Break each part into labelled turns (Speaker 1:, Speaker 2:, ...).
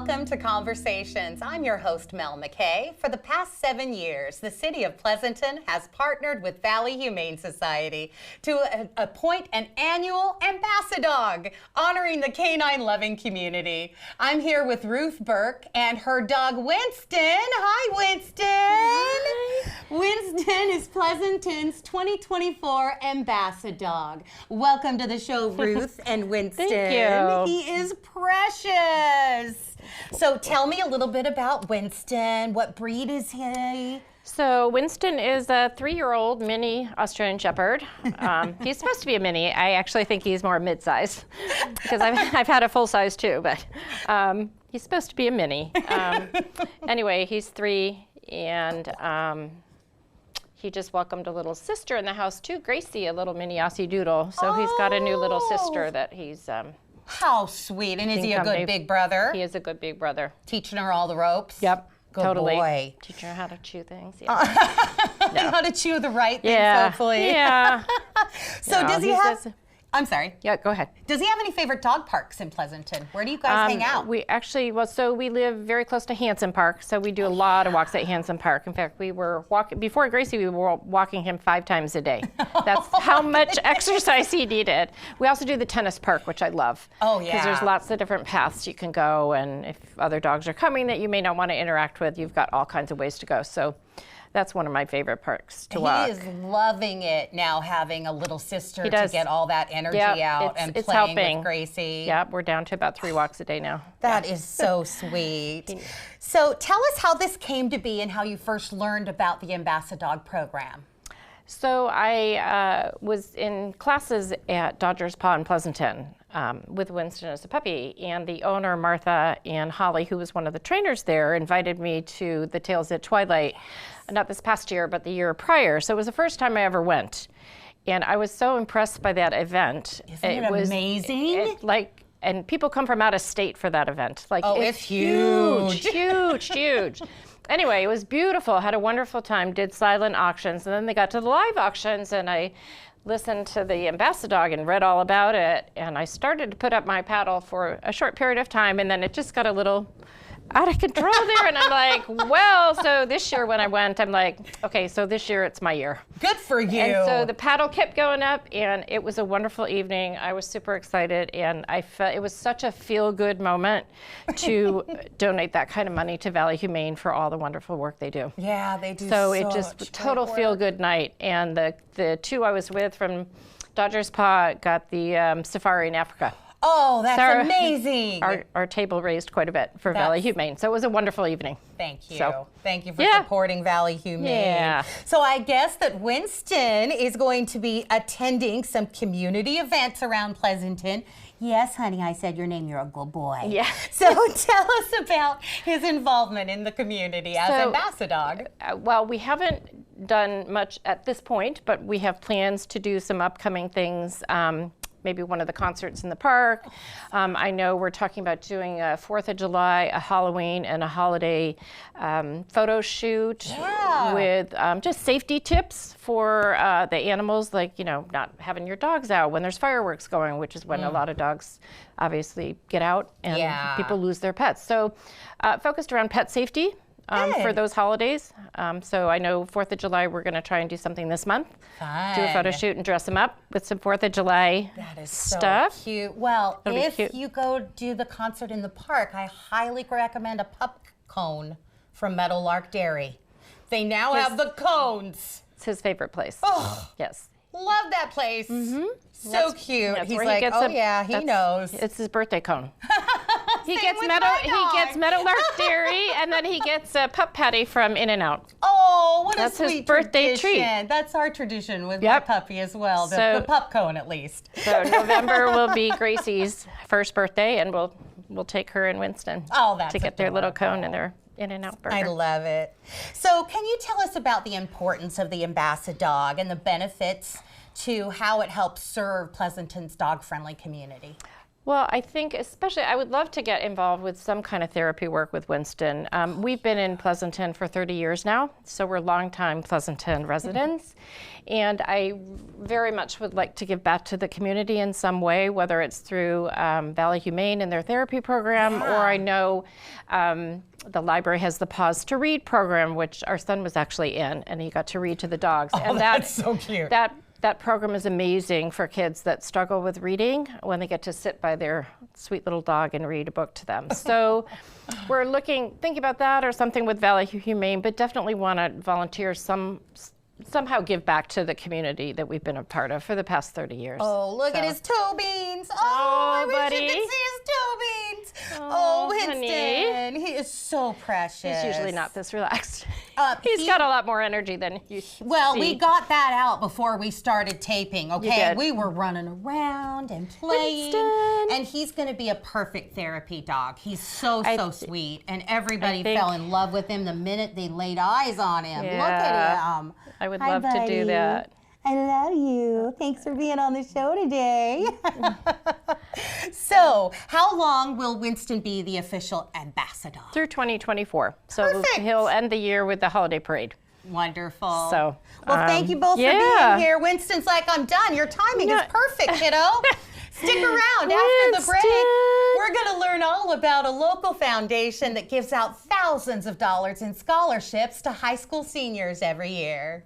Speaker 1: welcome to Conversations. I'm your host, Mel McKay. For the past 7 years, the City of Pleasanton has partnered with Valley Humane Society to appoint an annual ambassador, honoring the canine-loving community. I'm here with Ruth Burke and her dog, Winston. Hi, Winston. Hi. Winston is Pleasanton's 2024 ambassador. Welcome to the show, Ruth and Winston.
Speaker 2: Thank you.
Speaker 1: He is precious. So tell me a little bit about Winston. What breed is he?
Speaker 2: So Winston is a 3-year-old mini Australian Shepherd. He's supposed to be a mini. I actually think he's more mid-size because I've had a full size too, but he's supposed to be a mini. Anyway, he's 3, and he just welcomed a little sister in the house too, Gracie, a little mini Aussie Doodle. So he's got a new little sister that he's
Speaker 1: how sweet. And is he a good big brother?
Speaker 2: He is a good big brother.
Speaker 1: Teaching her all the ropes?
Speaker 2: Yep.
Speaker 1: Good
Speaker 2: totally.
Speaker 1: Boy.
Speaker 2: Teaching her how to chew things.
Speaker 1: Yeah. How to chew the right things,
Speaker 2: Yeah.
Speaker 1: hopefully.
Speaker 2: Yeah.
Speaker 1: So does he have... I'm sorry.
Speaker 2: Yeah, go ahead.
Speaker 1: Does he have any favorite dog parks in Pleasanton? Where do you guys hang out?
Speaker 2: We actually, so we live very close to Hanson Park, so we do a lot of walks at Hanson Park. In fact, we were walking, before Gracie, we were walking him 5 times a day. That's how much exercise he needed. We also do the tennis park, which I love.
Speaker 1: Oh, yeah.
Speaker 2: Because there's lots of different paths you can go, and if other dogs are coming that you may not want to interact with, you've got all kinds of ways to go. So that's one of my favorite parks to walk.
Speaker 1: He is loving it now, having a little sister to get all that energy out and
Speaker 2: it's
Speaker 1: playing
Speaker 2: helping.
Speaker 1: with Gracie.
Speaker 2: Yep, we're down to about 3 walks a day now.
Speaker 1: That is so sweet. So tell us how this came to be and how you first learned about the Ambassador program.
Speaker 2: So I was in classes at Dodger's Paw in Pleasanton with Winston as a puppy, and the owner, Martha and Holly, who was one of the trainers there, invited me to the Tales at Twilight, not this past year, but the year prior. So it was the first time I ever went. And I was so impressed by that event.
Speaker 1: Isn't it amazing?
Speaker 2: And people come from out of state for that event.
Speaker 1: It's huge.
Speaker 2: Huge, huge. Anyway, it was beautiful. Had a wonderful time. Did silent auctions, and then they got to the live auctions, and I listened to the Ambassador and read all about it. And I started to put up my paddle for a short period of time, and then it just got a little out of control there. And I'm like, well, so this year when I went, I'm like, okay, so this year it's my year.
Speaker 1: Good for you.
Speaker 2: And so the paddle kept going up, and it was a wonderful evening. I was super excited, and I felt it was such a feel-good moment to donate that kind of money to Valley Humane for all the wonderful work they do.
Speaker 1: Yeah, they do.
Speaker 2: So it just total feel-good night. And the 2 I was with from Dodger's Paw got the safari in Africa.
Speaker 1: Oh, that's amazing.
Speaker 2: Our table raised quite a bit for Valley Humane. So it was a wonderful evening.
Speaker 1: Thank you.
Speaker 2: So,
Speaker 1: thank you for supporting Valley Humane.
Speaker 2: Yeah.
Speaker 1: So I guess that Winston is going to be attending some community events around Pleasanton. Yes, honey, I said your name. You're a good boy.
Speaker 2: Yeah.
Speaker 1: So tell us about his involvement in the community as ambassador.
Speaker 2: Well, we haven't done much at this point, but we have plans to do some upcoming things. Maybe one of the concerts in the park. I know we're talking about doing a 4th of July, a Halloween, and a holiday photo shoot with just safety tips for the animals, like, not having your dogs out when there's fireworks going, which is when a lot of dogs obviously get out and people lose their pets. So focused around pet safety. For those holidays. So I know 4th of July, we're going to try and do something this month.
Speaker 1: Fun.
Speaker 2: Do a photo shoot and dress them up with some 4th of July stuff.
Speaker 1: So cute. Well,
Speaker 2: It'll
Speaker 1: if you go do the concert in the park, I highly recommend a pup cone from Meadowlark Dairy. They now have the cones.
Speaker 2: It's his favorite place.
Speaker 1: Oh,
Speaker 2: yes.
Speaker 1: Love that place.
Speaker 2: Mm-hmm.
Speaker 1: So cute. He's
Speaker 2: where
Speaker 1: like, he knows.
Speaker 2: It's his birthday cone. He gets Meadowlark Dairy, and then he gets a pup patty from In-N-Out.
Speaker 1: Oh, what
Speaker 2: That's
Speaker 1: a sweet
Speaker 2: his birthday
Speaker 1: tradition.
Speaker 2: treat.
Speaker 1: That's our tradition with my puppy as well, the pup cone at least.
Speaker 2: So November will be Gracie's first birthday, and we'll take her and Winston to get their little cone and their In-N-Out burger.
Speaker 1: I love it. So can you tell us about the importance of the Ambassador and the benefits to how it helps serve Pleasanton's dog-friendly community?
Speaker 2: Well, I think especially I would love to get involved with some kind of therapy work with Winston. We've been in Pleasanton for 30 years now, so we're longtime Pleasanton residents. And I very much would like to give back to the community in some way, whether it's through Valley Humane and their therapy program, or I know the library has the Pause to Read program, which our son was actually in, and he got to read to the dogs.
Speaker 1: Oh,
Speaker 2: and
Speaker 1: that's so cute.
Speaker 2: That program is amazing for kids that struggle with reading when they get to sit by their sweet little dog and read a book to them. So we're thinking about that or something with Valley Humane, but definitely want to volunteer somehow give back to the community that we've been a part of for the past 30 years.
Speaker 1: Oh, look at his toe beans. Oh, I wish you could see his toe beans. Oh, Winston. He is so precious.
Speaker 2: He's usually not this relaxed. He's got a lot more energy than you
Speaker 1: Well,
Speaker 2: see.
Speaker 1: we got that out before we started taping, okay?
Speaker 2: You did.
Speaker 1: We were running around and playing.
Speaker 2: Winston.
Speaker 1: And he's going to be a perfect therapy dog. He's so sweet. And everybody
Speaker 2: think-
Speaker 1: fell in love with him the minute they laid eyes on him. Look
Speaker 2: Yeah.
Speaker 1: at him.
Speaker 2: I would
Speaker 1: Hi,
Speaker 2: love to do
Speaker 1: buddy.
Speaker 2: that.
Speaker 1: I love you. Thanks for being on the show today. So, how long will Winston be the official ambassador?
Speaker 2: Through 2024. So
Speaker 1: Perfect.
Speaker 2: he'll end the year with the holiday parade.
Speaker 1: Wonderful.
Speaker 2: So,
Speaker 1: well, thank you both for
Speaker 2: yeah.
Speaker 1: being here. Winston's like, I'm done. Your timing is
Speaker 2: Yeah.
Speaker 1: perfect, kiddo. Stick around after the break.
Speaker 2: Winston.
Speaker 1: We're going to learn all about a local foundation that gives out thousands of dollars in scholarships to high school seniors every year.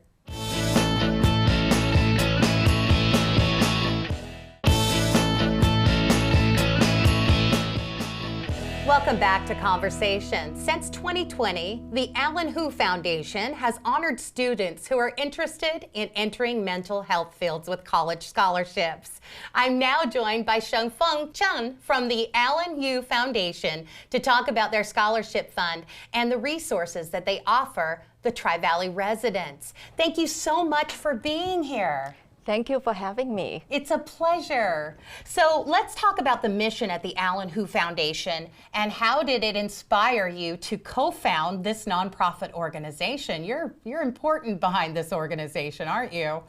Speaker 1: Welcome back to Conversation. Since 2020, the Alan Hu Foundation has honored students who are interested in entering mental health fields with college scholarships. I'm now joined by Shengfeng Chen from the Alan Hu Foundation to talk about their scholarship fund and the resources that they offer the Tri-Valley residents. Thank you so much for being here.
Speaker 3: Thank you for having me.
Speaker 1: It's a pleasure. So let's talk about the mission at the Alan Hu Foundation and how did it inspire you to co-found this nonprofit organization? You're important behind this organization, aren't you?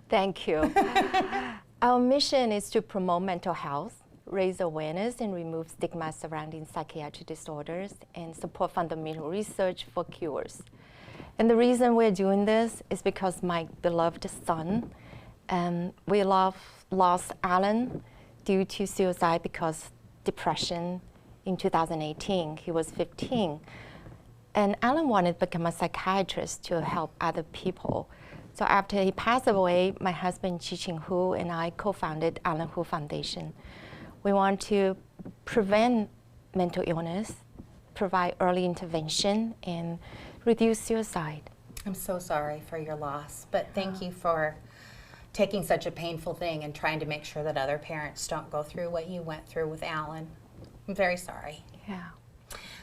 Speaker 3: Thank you. Our mission is to promote mental health, raise awareness, and remove stigma surrounding psychiatric disorders, and support fundamental research for cures. And the reason we're doing this is because my beloved son, we lost Alan due to suicide because depression in 2018. He was 15. And Alan wanted to become a psychiatrist to help other people. So after he passed away, my husband, Chi-Ching Hu, and I co-founded Alan Hu Foundation. We want to prevent mental illness, provide early intervention, and reduce suicide.
Speaker 1: I'm so sorry for your loss, but thank you for taking such a painful thing and trying to make sure that other parents don't go through what you went through with Alan. I'm very sorry.
Speaker 3: Yeah.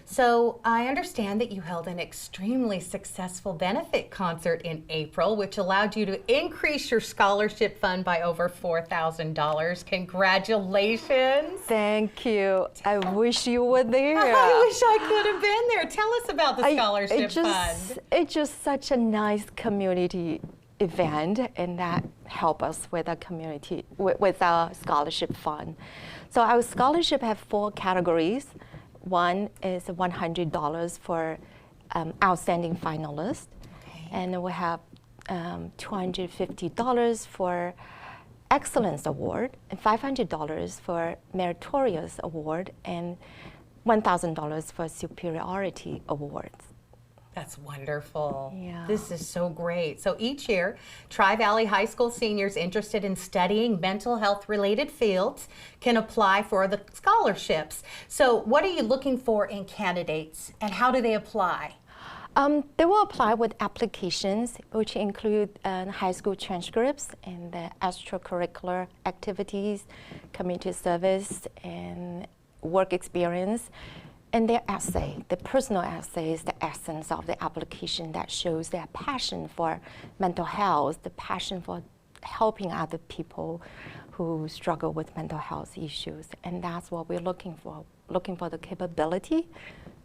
Speaker 1: So I understand that you held an extremely successful benefit concert in April, which allowed you to increase your scholarship fund by over $4,000. Congratulations.
Speaker 3: Thank you. I wish you were there.
Speaker 1: I wish I could have been there. Tell us about the scholarship fund.
Speaker 3: It's just such a nice community event, and that help us with our community, with our scholarship fund. So our scholarship have 4 categories. One is $100 for outstanding finalists, and we have $250 for Excellence Award, and $500 for Meritorious Award, and $1,000 for Superiority Awards.
Speaker 1: That's wonderful.
Speaker 3: Yeah.
Speaker 1: This is so great. So each year, Tri-Valley High School seniors interested in studying mental health related fields can apply for the scholarships. So what are you looking for in candidates and how do they apply?
Speaker 3: They will apply with applications, which include high school transcripts and the extracurricular activities, community service, and work experience. And their essay, the personal essay, is the essence of the application that shows their passion for mental health, the passion for helping other people who struggle with mental health issues. And that's what we're looking for the capability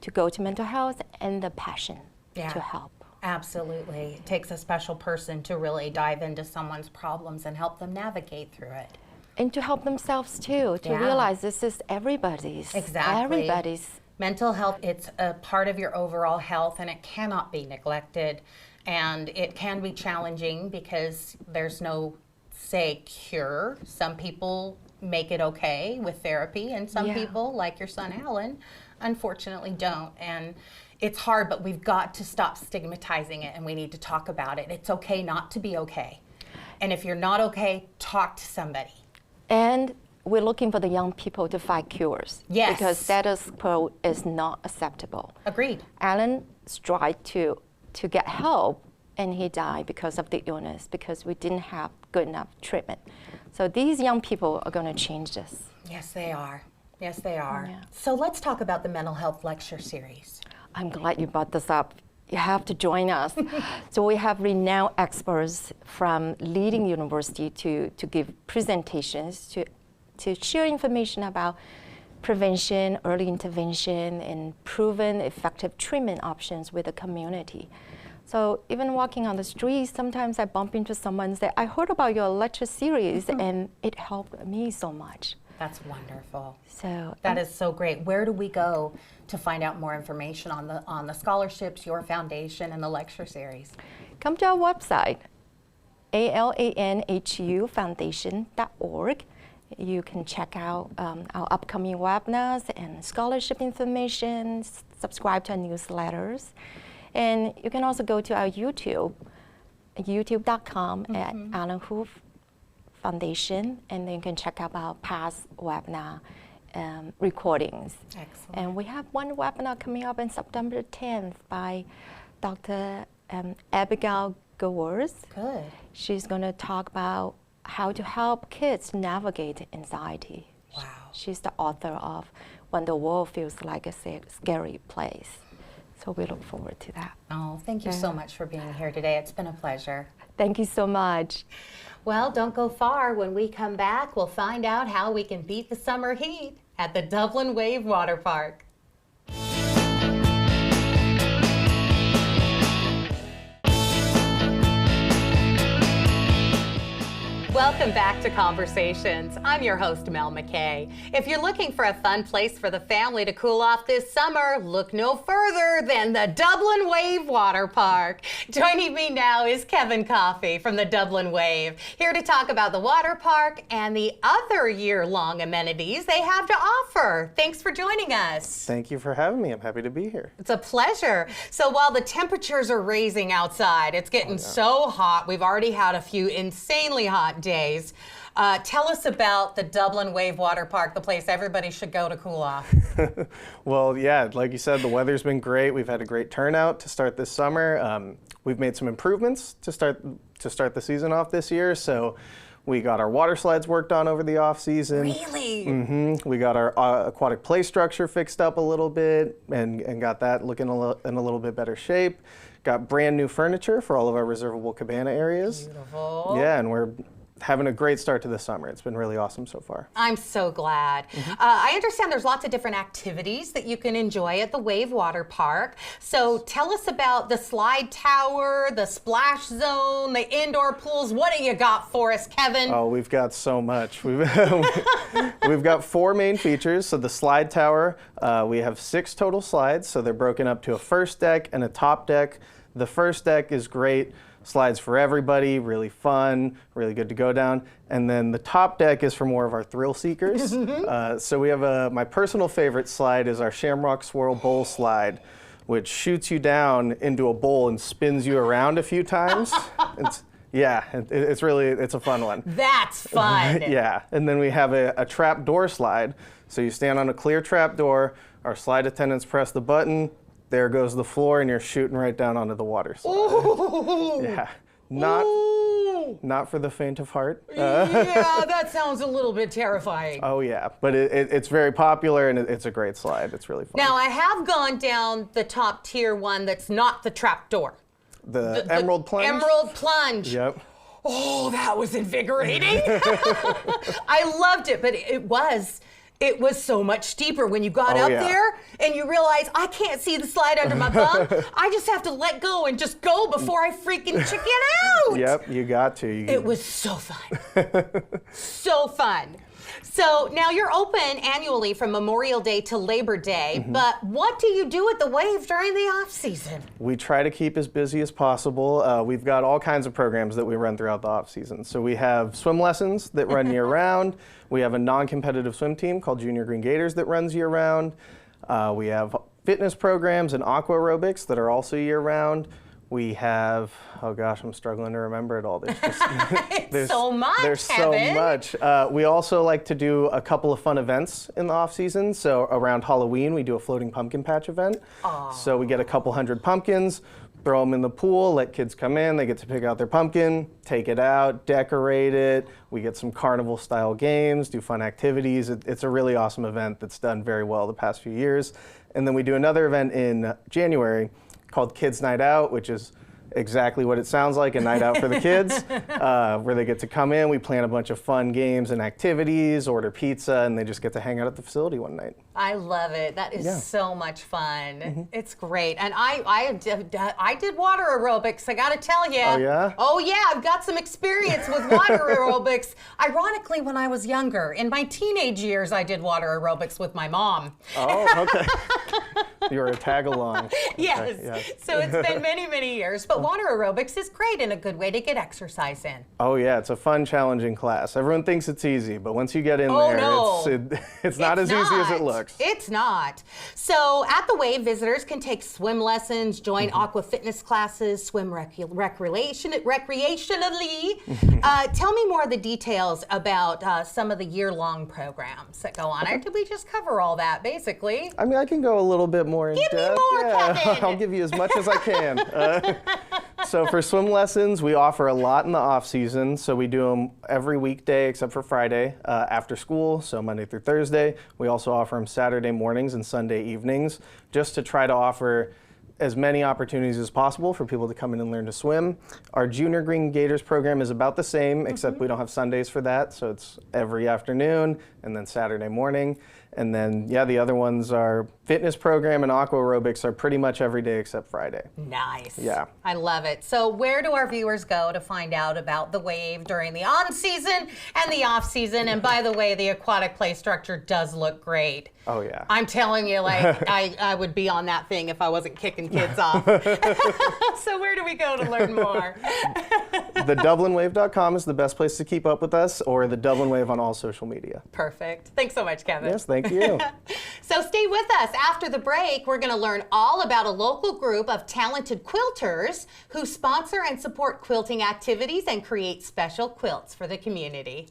Speaker 3: to go to mental health and the passion to help.
Speaker 1: Absolutely. It takes a special person to really dive into someone's problems and help them navigate through it.
Speaker 3: And to help themselves too, to realize this is everybody's.
Speaker 1: Exactly.
Speaker 3: Everybody's.
Speaker 1: Mental health, it's a part of your overall health and it cannot be neglected. And it can be challenging because there's no, say, cure. Some people make it okay with therapy and some people, like your son Alan, unfortunately don't. And it's hard, but we've got to stop stigmatizing it and we need to talk about it. It's okay not to be okay. And if you're not okay, talk to somebody.
Speaker 3: And we're looking for the young people to find cures.
Speaker 1: Yes.
Speaker 3: Because status quo is not acceptable.
Speaker 1: Agreed.
Speaker 3: Alan tried to get help and he died because of the illness, because we didn't have good enough treatment. So these young people are going to change this.
Speaker 1: Yes, they are. Yes, they are.
Speaker 3: Yeah.
Speaker 1: So let's talk about the mental health lecture series.
Speaker 3: I'm glad you brought this up. You have to join us. So we have renowned experts from leading university to give presentations, to share information about prevention, early intervention, and proven effective treatment options with the community. So even walking on the street, sometimes I bump into someone and say, I heard about your lecture series and it helped me so much.
Speaker 1: That's wonderful.
Speaker 3: So
Speaker 1: That is so great. Where do we go to find out more information on the scholarships, your foundation, and the lecture series?
Speaker 3: come to our website, alanhufoundation.org. You can check out our upcoming webinars and scholarship information, subscribe to our newsletters. And you can also go to our YouTube, youtube.com at Alan Hoof Foundation, and then you can check out our past webinar recordings.
Speaker 1: Excellent.
Speaker 3: And we have one webinar coming up on September 10th by Dr. Abigail Gowers.
Speaker 1: Good.
Speaker 3: She's going to talk about how to help kids navigate anxiety.
Speaker 1: Wow.
Speaker 3: She's the author of When the World Feels Like a Scary Place. So we look forward to that.
Speaker 1: Oh, thank you so much for being here today. It's been a pleasure.
Speaker 3: Thank you so much.
Speaker 1: Well, don't go far. When we come back, we'll find out how we can beat the summer heat at the Dublin Wave Water Park. Welcome back to Conversations. I'm your host, Mel McKay. If you're looking for a fun place for the family to cool off this summer, look no further than the Dublin Wave Water Park. Joining me now is Kevin Coffey from the Dublin Wave, here to talk about the water park and the other year-long amenities they have to offer. Thanks for joining us.
Speaker 4: Thank you for having me. I'm happy to be here.
Speaker 1: It's a pleasure. So while the temperatures are raising outside, it's getting so hot. We've already had a few insanely hot days. Tell us about the Dublin Wave Water Park, the place everybody should go to cool off.
Speaker 4: Well, yeah, like you said, the weather's been great. We've had a great turnout to start this summer. We've made some improvements to start the season off this year. So we got our water slides worked on over the off season.
Speaker 1: Really?
Speaker 4: We got our aquatic play structure fixed up a little bit and got that looking in a little bit better shape. Got brand new furniture for all of our reservable cabana areas.
Speaker 1: Beautiful.
Speaker 4: Yeah, and we're having a great start to the summer. It's been really awesome so far.
Speaker 1: I'm so glad. I understand there's lots of different activities that you can enjoy at the Wave Water Park. So tell us about the slide tower, the splash zone, the indoor pools. What do you got for us, Kevin?
Speaker 4: Oh, we've got so much. We've got 4 main features. So the slide tower, we have 6 total slides. So they're broken up to a first deck and a top deck. The first deck is great. Slides for everybody, really fun, really good to go down. And then the top deck is for more of our thrill seekers. So we have my personal favorite slide is our Shamrock Swirl Bowl slide, which shoots you down into a bowl and spins you around a few times. It's a fun one.
Speaker 1: That's fun.
Speaker 4: Yeah, and then we have a trap door slide. So you stand on a clear trap door, our slide attendants press the button, there goes the floor, and you're shooting right down onto the water slide.
Speaker 1: Ooh.
Speaker 4: Yeah, not for the faint of heart.
Speaker 1: Yeah, that sounds a little bit terrifying.
Speaker 4: Oh yeah, but it's very popular and it's a great slide. It's really fun.
Speaker 1: Now, I have gone down the top tier one that's not the trap door.
Speaker 4: The Emerald Plunge?
Speaker 1: Emerald Plunge.
Speaker 4: Yep.
Speaker 1: Oh, that was invigorating. I loved it, but it was it was so much steeper when you got
Speaker 4: Oh,
Speaker 1: up
Speaker 4: yeah.
Speaker 1: there and you realize I can't see the slide under my bum. I just have to let go and just go before I freaking chicken out.
Speaker 4: Yep, you got to.
Speaker 1: It was so fun. So fun. So now you're open annually from Memorial Day to Labor Day, but what do you do at the Wave during the off season?
Speaker 4: We try to keep as busy as possible. We've got all kinds of programs that we run throughout the off season. So we have swim lessons that run year round. We have a non-competitive swim team called Junior Green Gators that runs year round. We have fitness programs and aqua aerobics that are also year round. We have, oh gosh, I'm struggling to remember it all. There's just,
Speaker 1: so much,
Speaker 4: There's
Speaker 1: Kevin.
Speaker 4: so much. We also like to do a couple of fun events in the off season. So around Halloween, we do a floating pumpkin patch event. So we get a couple hundred pumpkins, throw them in the pool, let kids come in, they get to pick out their pumpkin, take it out, decorate it. We get some carnival style games, do fun activities. It's a really awesome event that's done very well the past few years. And then we do another event in January called Kids Night Out, which is exactly what it sounds like, a night out for the kids, where they get to come in. We plan a bunch of fun games and activities, order pizza, and they just get to hang out at the facility one night.
Speaker 1: I love it. That is so much fun. It's great. And I did water aerobics, I gotta tell you.
Speaker 4: Oh, yeah?
Speaker 1: Oh yeah, I've got some experience with water aerobics. Ironically, when I was younger, in my teenage years, I did water aerobics with my mom.
Speaker 4: Oh, okay. You're a tag-along.
Speaker 1: Yes.
Speaker 4: Okay, yes.
Speaker 1: So it's been many, many years, but water aerobics is great and a good way to get exercise in.
Speaker 4: Oh yeah, it's a fun, challenging class. Everyone thinks it's easy, but once you get in
Speaker 1: Oh,
Speaker 4: there,
Speaker 1: no.
Speaker 4: it's not as easy as it looks.
Speaker 1: It's not. So at the Wave, visitors can take swim lessons, join aqua fitness classes, swim recreationally. Tell me more of the details about some of the year-long programs that go on. Or did we just cover all that, basically?
Speaker 4: I mean, I can go a little bit more in
Speaker 1: Give me
Speaker 4: depth.
Speaker 1: more, Kevin.
Speaker 4: I'll give you as much as I can. So for swim lessons, we offer a lot in the off season. So we do them every weekday except for Friday after school, so Monday through Thursday. We also offer them Saturday mornings and Sunday evenings, just to try to offer as many opportunities as possible for people to come in and learn to swim. Our Junior Green Gators program is about the same, except we don't have Sundays for that, so it's every afternoon and then Saturday morning. And then, yeah, the other ones are fitness program and aqua aerobics are pretty much every day except Friday.
Speaker 1: Nice.
Speaker 4: Yeah.
Speaker 1: I love it. So where do our viewers go to find out about the Wave during the on-season and the off-season? And by the way, the aquatic play structure does look great.
Speaker 4: Oh, yeah.
Speaker 1: I'm telling you, like, I would be on that thing if I wasn't kicking kids off. So where do we go to learn more?
Speaker 4: TheDublinWave.com is the best place to keep up with us, or the Dublin Wave on all social media.
Speaker 1: Perfect. Thanks so much, Kevin.
Speaker 4: Yes, thank you.
Speaker 1: So stay with us. After the break, we're going to learn all about a local group of talented quilters who sponsor and support quilting activities and create special quilts for the community.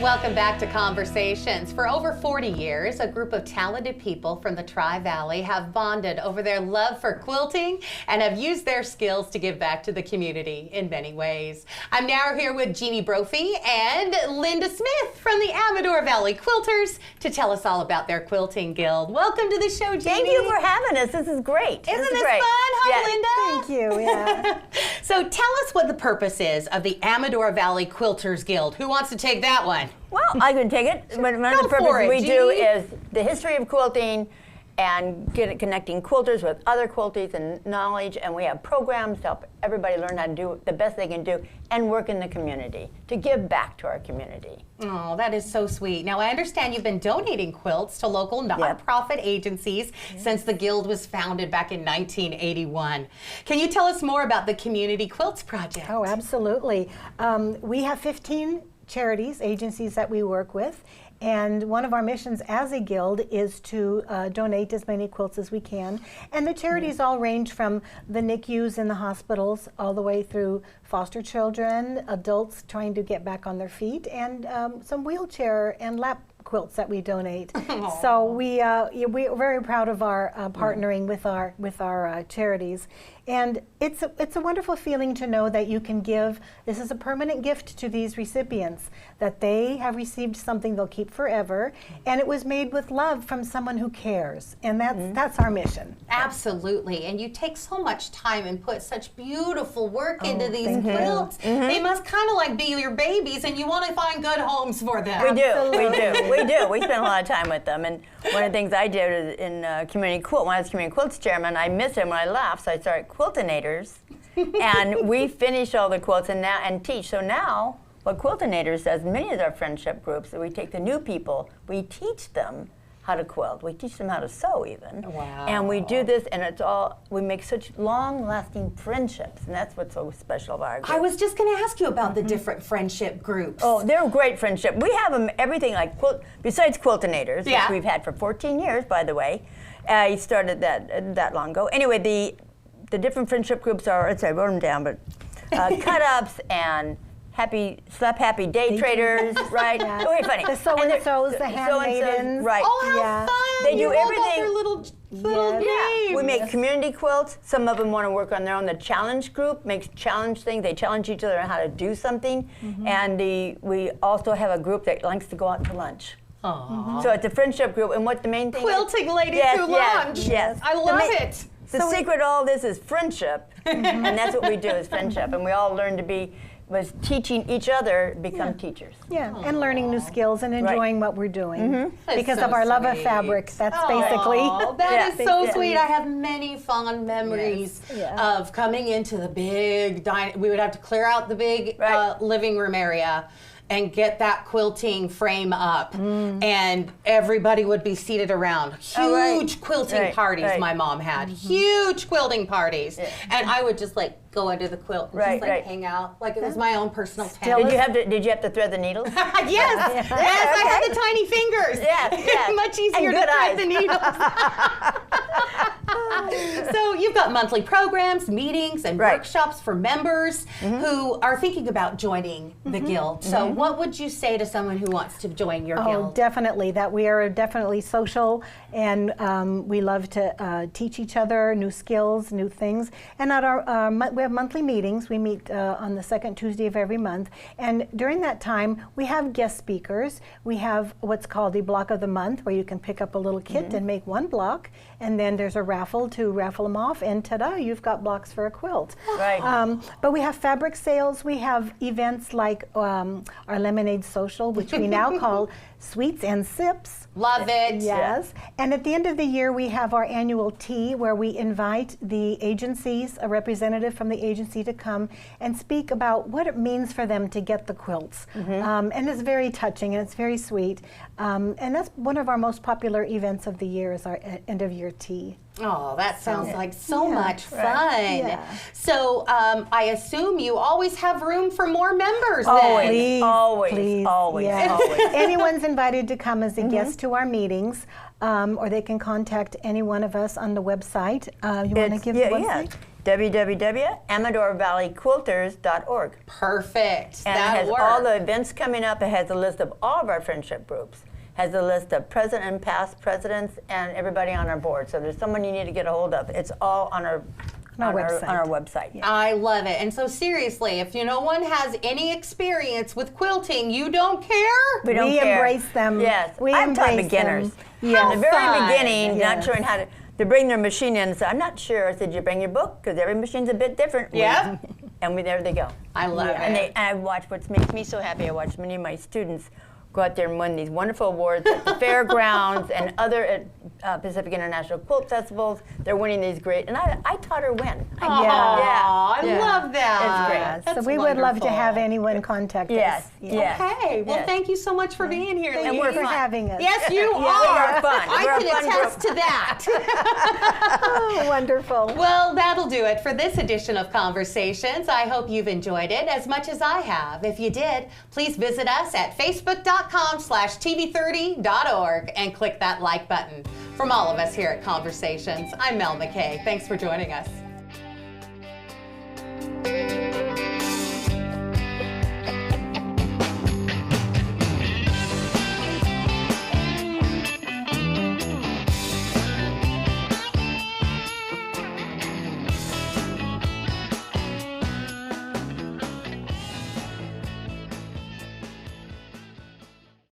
Speaker 1: Welcome back to Conversations. For over 40 years, a group of talented people from the Tri-Valley have bonded over their love for quilting and have used their skills to give back to the community in many ways. I'm now here with Jeannie Brophy and Linda Smith from the Amador Valley Quilters to tell us all about their quilting guild. Welcome to the show, Jeannie.
Speaker 5: Thank you for having us. This is great.
Speaker 1: Isn't this
Speaker 5: great.
Speaker 1: fun? Hi,
Speaker 5: Yes.
Speaker 1: Linda.
Speaker 5: Thank you. Yeah.
Speaker 1: So tell us what the purpose is of the Amador Valley Quilters Guild. Who wants to take that one?
Speaker 5: Well, I can take it. But one
Speaker 1: Go
Speaker 5: of the
Speaker 1: for it,
Speaker 5: purposes we do
Speaker 1: Jeannie.
Speaker 5: is the history of quilting and connecting quilters with other quilters and knowledge. And we have programs to help everybody learn how to do the best they can do and work in the community to give back to our community.
Speaker 1: Oh, that is so sweet. Now, I understand you've been donating quilts to local nonprofit agencies since the Guild was founded back in 1981. Can you tell us more about the Community Quilts Project?
Speaker 6: Oh, absolutely. We have 15 charities, agencies that we work with, and one of our missions as a guild is to donate as many quilts as we can. And the charities all range from the NICUs in the hospitals all the way through foster children, adults trying to get back on their feet, and some wheelchair and lap quilts that we donate. So we're very proud of our partnering with our charities. And it's a wonderful feeling to know that you can give, this is a permanent gift to these recipients, that they have received something they'll keep forever, and it was made with love from someone who cares. And that's our mission.
Speaker 1: Absolutely. And you take so much time and put such beautiful work into these quilts. They must kind of like be your babies, and you want to find good homes for them.
Speaker 5: We do. We spend a lot of time with them. And one of the things I did in Community Quilt, when I was Community Quilts chairman, I missed him when I left, so I started Quiltinators. And we finish all the quilts and teach. So now, what Quiltinators does, many of our friendship groups, we take the new people, we teach them how to quilt. We teach them how to sew even.
Speaker 1: Wow.
Speaker 5: And we do this, and we make such long-lasting friendships, and that's what's so special about our group.
Speaker 1: I was just going to ask you about the different friendship groups.
Speaker 5: Oh, they're a great friendship. We have them, everything like besides Quiltinators, which we've had for 14 years, by the way. I started that long ago. Anyway, the different friendship groups are, I wrote them down, but cut-ups and happy day traders, right?
Speaker 6: Yeah.
Speaker 5: Very funny.
Speaker 6: The sew-and-sews, the handmaidens.
Speaker 5: Right.
Speaker 1: Oh, how fun!
Speaker 5: They do
Speaker 1: You all got
Speaker 5: everything.
Speaker 1: their little
Speaker 5: Yeah, we
Speaker 1: names.
Speaker 5: make community quilts. Some of them want to work on their own. The challenge group makes challenge things. They challenge each other on how to do something. And we also have a group that likes to go out to lunch.
Speaker 1: Aww.
Speaker 5: So it's a friendship group, and what the main thing
Speaker 1: Quilting ladies
Speaker 5: Yes,
Speaker 1: who
Speaker 5: yes,
Speaker 1: lunch.
Speaker 5: yes.
Speaker 1: I love it.
Speaker 5: The secret of all this is friendship, and that's what we do is friendship. And we all learn to was teaching each other, become teachers.
Speaker 6: Yeah, and learning new skills and enjoying what we're doing. Because
Speaker 1: That's
Speaker 6: of
Speaker 1: so
Speaker 6: our love of
Speaker 1: sweet.
Speaker 6: fabric, that's basically.
Speaker 1: Oh, that is
Speaker 5: Yeah.
Speaker 1: so
Speaker 5: Yeah.
Speaker 1: sweet. I have many fond memories of coming into the big dining. We would have to clear out the big living room area and get that quilting frame up, and everybody would be seated around. Huge quilting parties my mom had. Huge quilting parties. And I would just like go under the quilt and just like hang out like it was my own personal tent.
Speaker 5: Did you have to thread the needles?
Speaker 1: Yes, I had the tiny fingers.
Speaker 5: Yes.
Speaker 1: Much easier to thread the needles. So you've got monthly programs, meetings, and workshops for members who are thinking about joining the Guild. So what would you say to someone who wants to join your Guild?
Speaker 6: Oh, definitely. That we are definitely social, and we love to teach each other new skills, new things. And at our we have monthly meetings. We meet on the second Tuesday of every month. And during that time, we have guest speakers. We have what's called the block of the month, where you can pick up a little kit and make one block. And then there's a raffle to raffle them off. And ta-da, you've got blocks for a quilt.
Speaker 5: Right.
Speaker 6: But we have fabric sales. We have events like our Lemonade Social, which we now call Sweets and Sips.
Speaker 1: Love it.
Speaker 6: Yes. And at the end of the year, we have our annual tea where we invite the agencies, a representative from the agency, to come and speak about what it means for them to get the quilts. And it's very touching and it's very sweet. And that's one of our most popular events of the year is our end of year tea.
Speaker 1: Oh, that sounds like so much fun.
Speaker 6: Yeah.
Speaker 1: So I assume you always have room for more members
Speaker 5: Always.
Speaker 1: then.
Speaker 5: Always.
Speaker 6: Yes. Anyone's invited to come as a guest to our meetings, or they can contact any one of us on the website. You want to give the website?
Speaker 5: www.amadorvalleyquilters.org.
Speaker 1: Perfect.
Speaker 5: And it has all the events coming up. It has a list of all of our friendship groups. Has a list of present and past presidents and everybody on our board. So if there's someone you need to get a hold of, it's all on our website.
Speaker 1: I love it. And so seriously, if no one has any experience with quilting, you don't care?
Speaker 5: We don't care.
Speaker 6: Embrace them.
Speaker 5: Yes.
Speaker 6: We
Speaker 5: I've taught
Speaker 6: embrace
Speaker 5: beginners.
Speaker 6: them.
Speaker 5: From the very
Speaker 1: fun.
Speaker 5: beginning, not sure how to bring their machine in and say, I'm not sure. I said, you bring your book? Because every machine's a bit different.
Speaker 1: Yep.
Speaker 5: And there they go.
Speaker 1: I love it.
Speaker 5: And I watch what makes me so happy. I watch many of my students go out there and win these wonderful awards at the fairgrounds and other Pacific International Quilt Festivals. They're winning these great, and I taught her when.
Speaker 1: I love that.
Speaker 5: It's great.
Speaker 1: That's
Speaker 6: So we would love to
Speaker 1: wonderful.
Speaker 6: have anyone contact us.
Speaker 5: Yes.
Speaker 1: Okay. Well,
Speaker 5: Yes.
Speaker 1: thank you so much for being here.
Speaker 6: Thank
Speaker 1: ladies.
Speaker 6: you for having us.
Speaker 1: Yes, you are.
Speaker 5: We are fun.
Speaker 1: I
Speaker 5: We're a
Speaker 1: can
Speaker 5: fun
Speaker 1: attest
Speaker 5: group.
Speaker 1: to that.
Speaker 6: Oh, wonderful.
Speaker 1: Well, that'll do it for this edition of Conversations. I hope you've enjoyed it as much as I have. If you did, please visit us at facebook.com/tv30.org and click that like button. From all of us here at Conversations, I'm Mel McKay. Thanks for joining us.